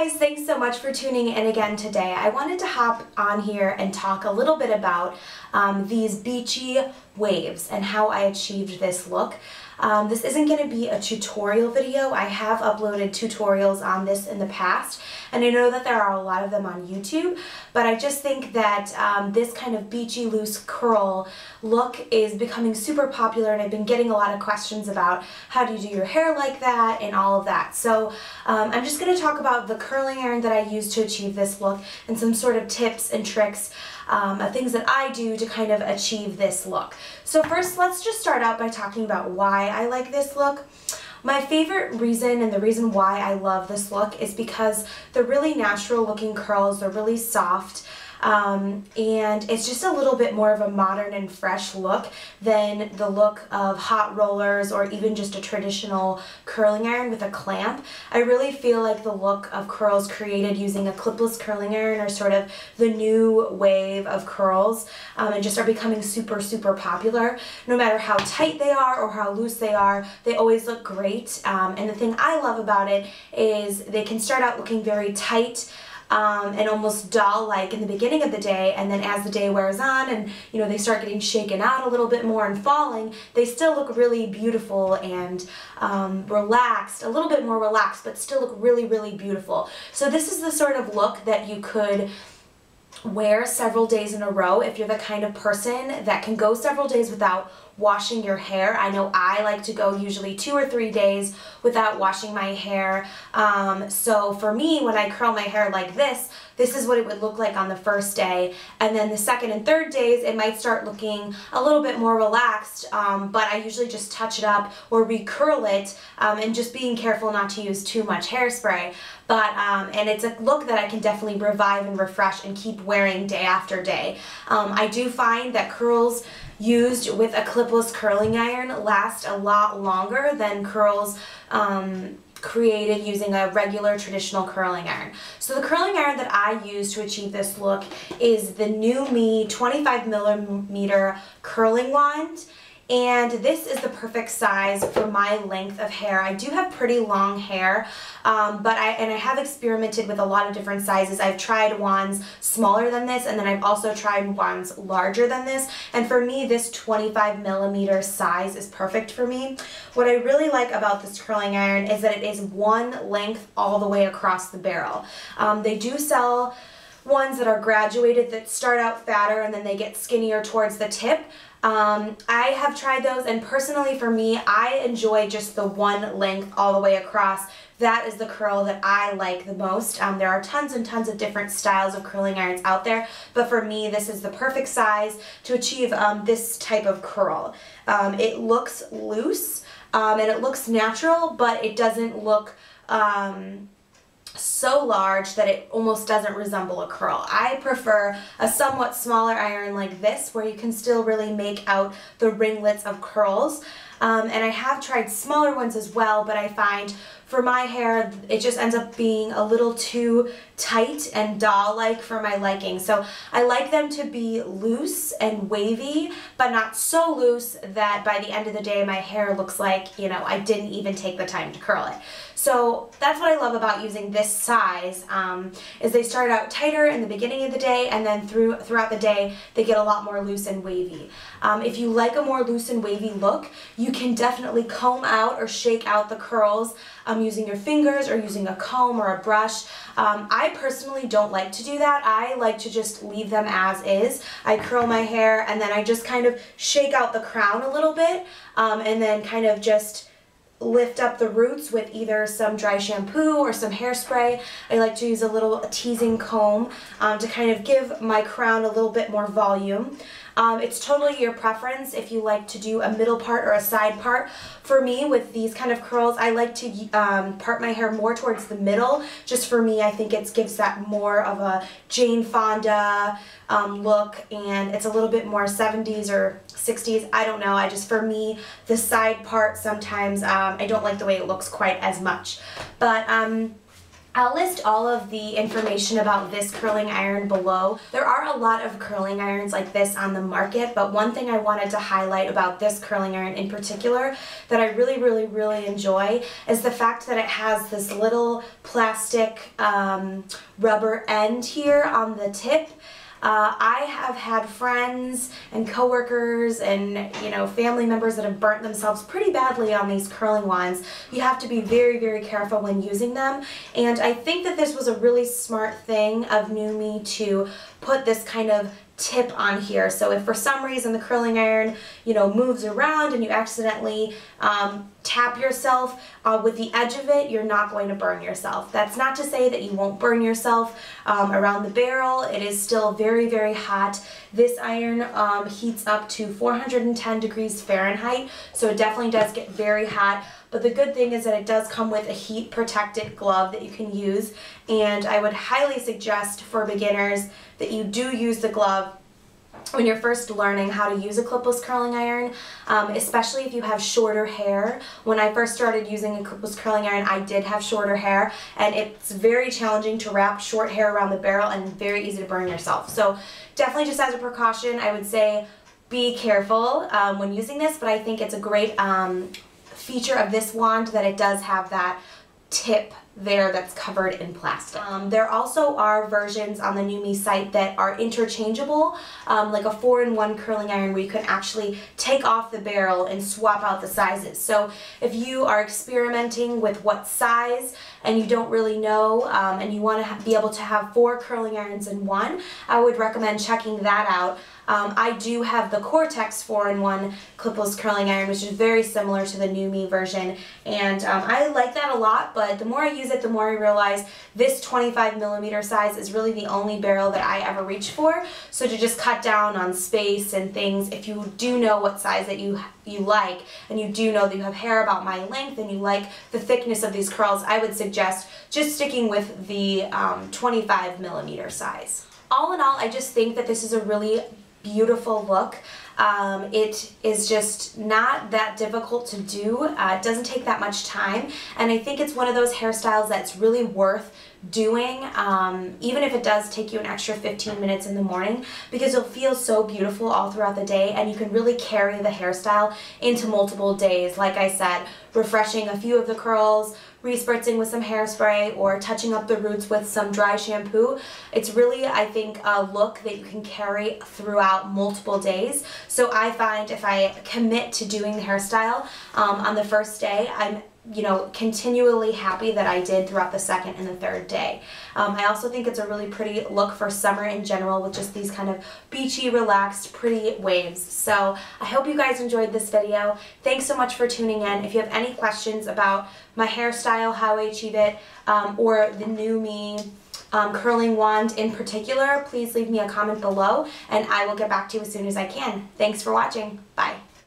guys, thanks so much for tuning in again today. I wanted to hop on here and talk a little bit about these beachy waves and how I achieved this look. This isn't going to be a tutorial video. I have uploaded tutorials on this in the past, and I know that there are a lot of them on YouTube, but I just think that this kind of beachy loose curl look is becoming super popular, and I've been getting a lot of questions about how do you do your hair like that and all of that. So I'm just going to talk about the curling iron that I use to achieve this look and some sort of tips and tricks of things that I do to kind of achieve this look. So first, let's just start out by talking about why I like this look. My favorite reason and the reason why I love this look is because they're really natural looking curls, they're really soft, and it's just a little bit more of a modern and fresh look than the look of hot rollers or even just a traditional curling iron with a clamp. I really feel like the look of curls created using a clipless curling iron are sort of the new wave of curls and just are becoming super popular. No matter how tight they are or how loose they are, they always look great, and the thing I love about it is they can start out looking very tight and almost doll-like in the beginning of the day, and then as the day wears on and they start getting shaken out a little bit more and falling, they still look really beautiful and relaxed, a little bit more relaxed, but still look really beautiful. So this is the sort of look that you could wear several days in a row if you're the kind of person that can go several days without washing your hair. I know I like to go usually 2 or 3 days without washing my hair. So for me, when I curl my hair like this is what it would look like on the first day. And then the second and third days, it might start looking a little bit more relaxed, but I usually just touch it up or recurl it, and just being careful not to use too much hairspray. But, and it's a look that I can definitely revive and refresh and keep wearing day after day. I do find that curls used with a clipless curling iron last a lot longer than curls created using a regular traditional curling iron. So the curling iron that I use to achieve this look is the NuMe 25mm curling wand. And this is the perfect size for my length of hair. I do have pretty long hair, but I have experimented with a lot of different sizes. I've tried wands smaller than this, and then I've also tried wands larger than this. And for me, this 25mm size is perfect for me. What I really like about this curling iron is that it is one length all the way across the barrel. They do sell ones that are graduated that start out fatter and then they get skinnier towards the tip. I have tried those, and personally for me, I enjoy just the one length all the way across. That is the curl that I like the most. There are tons and tons of different styles of curling irons out there, but for me this is the perfect size to achieve this type of curl. It looks loose and it looks natural, but it doesn't look so large that it almost doesn't resemble a curl. I prefer a somewhat smaller iron like this where you can still really make out the ringlets of curls. And I have tried smaller ones as well, but I find for my hair it just ends up being a little too tight and doll-like for my liking. So I like them to be loose and wavy, but not so loose that by the end of the day my hair looks like, I didn't even take the time to curl it. So that's what I love about using this size, is they start out tighter in the beginning of the day, and then throughout the day they get a lot more loose and wavy. If you like a more loose and wavy look, you can definitely comb out or shake out the curls using your fingers or using a comb or a brush. I personally don't like to do that. I like to just leave them as is. I curl my hair and then I just kind of shake out the crown a little bit, and then kind of just lift up the roots with either some dry shampoo or some hairspray. I like to use a little teasing comb to kind of give my crown a little bit more volume. It's totally your preference if you like to do a middle part or a side part. For me, with these kind of curls, I like to part my hair more towards the middle. Just for me, I think it gives that more of a Jane Fonda look, and it's a little bit more 70s or 60s. I don't know. For me, the side part sometimes I don't like the way it looks quite as much. But I'll list all of the information about this curling iron below. There are a lot of curling irons like this on the market, but one thing I wanted to highlight about this curling iron in particular that I really enjoy is the fact that it has this little plastic rubber end here on the tip. I have had friends and coworkers and family members that have burnt themselves pretty badly on these curling wands. You have to be very careful when using them, and I think that this was a really smart thing of NuMe to put this kind of tip on here. So if for some reason the curling iron moves around and you accidentally tap yourself with the edge of it, you're not going to burn yourself. That's not to say that you won't burn yourself around the barrel. It is still very hot. This iron heats up to 410 degrees Fahrenheit, so it definitely does get very hot. But the good thing is that it does come with a heat protected glove that you can use, and I would highly suggest for beginners that you do use the glove when you're first learning how to use a clipless curling iron, especially if you have shorter hair. When I first started using a clipless curling iron, I did have shorter hair, and it's very challenging to wrap short hair around the barrel and very easy to burn yourself. So definitely, just as a precaution, I would say be careful when using this, but I think it's a great feature of this wand that it does have that tip there that's covered in plastic. There also are versions on the NuMe site that are interchangeable, like a 4-in-1 curling iron where you can actually take off the barrel and swap out the sizes. So if you are experimenting with what size and you don't really know and you want to be able to have 4 curling irons in one, I would recommend checking that out. I do have the Cortex 4-in-1 clipless curling iron, which is very similar to the NuMe version, and I like that a lot, but the more I use it, the more I realize this 25mm size is really the only barrel that I ever reach for. So to just cut down on space and things, if you do know what size that you like, and you do know that you have hair about my length and you like the thickness of these curls, I would suggest just sticking with the 25mm size. All in all, I just think that this is a really beautiful look. It is just not that difficult to do. It doesn't take that much time, and I think it's one of those hairstyles that's really worth doing, even if it does take you an extra 15 minutes in the morning, because it'll feel so beautiful all throughout the day, and you can really carry the hairstyle into multiple days. Like I said, refreshing a few of the curls, respritzing with some hairspray, or touching up the roots with some dry shampoo. It's really, I think, a look that you can carry throughout multiple days. So I find if I commit to doing the hairstyle on the first day, I'm continually happy that I did throughout the second and the third day. I also think it's a really pretty look for summer in general with just these kind of beachy, relaxed, pretty waves. So I hope you guys enjoyed this video. Thanks so much for tuning in. If you have any questions about my hairstyle, how I achieve it, or the NuMe curling wand in particular, please leave me a comment below and I will get back to you as soon as I can. Thanks for watching. Bye.